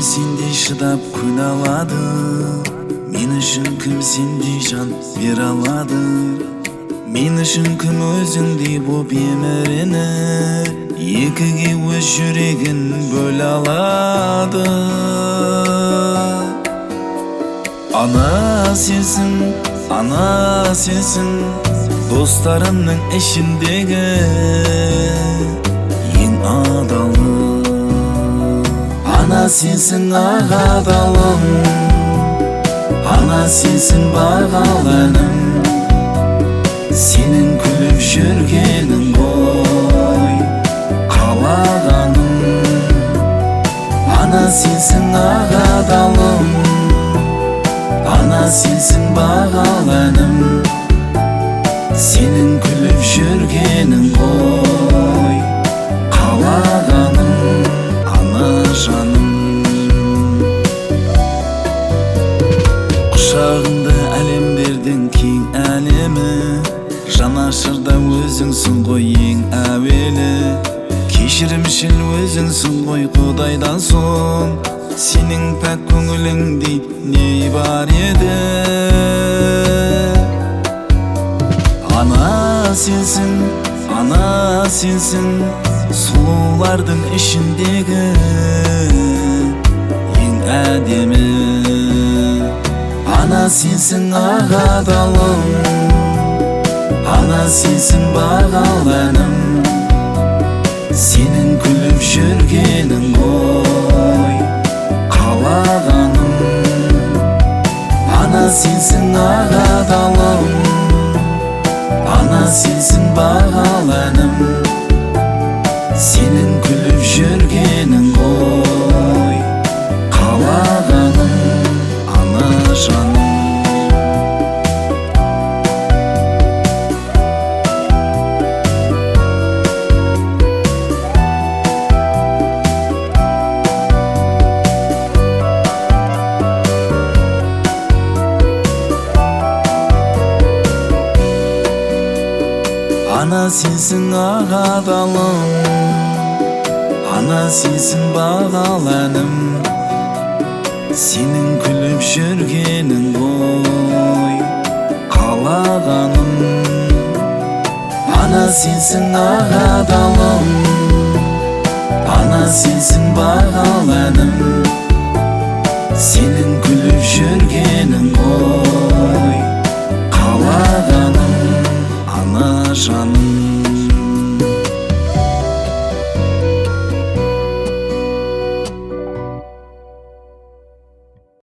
sendey şıdap kun alады? Men üçün kім sendey жан бере алады? Men үшін кім өзіңдей боп еміреніп екіге өз жүрегін бөле алады? Ана сенсің достарымның ішіндегі ең адалы. Ана сенсің ақ адалым, ана сенсің бағалы әнім. Senin күліп жүргенің ғой қалағаным. Ана сенсің ақ адалым, ана сенсің бағалы әнім. Senin күліп жүргенің ғой қалағаным, ана жаным. Құшағында әлемдердің кең әлемі, жанашырда өзіңсің ғой ең әуелі. Кешірімшіл өзіңсің ғой Құдайдан соң, сенің пәк көңіліңдей не бар еді? Ана сенсің сұлулардың ішіндегі ең әдемі. Ана сенсің ақ адалым, ана сенсің бағалы әнім. Senin күліп жүргенің ғой қалағаным. Ана сенсің ақ адалым, ана сенсің бағалы әнім. Senin күліп жүргенің ғой қалағаным, ана жаным. Ана сенсің ақ адалым, ана сенсің бағалы әнім. Senin күліп жүргенің ғой қалағаным. Ана сенсің ақ адалым, ана сенсің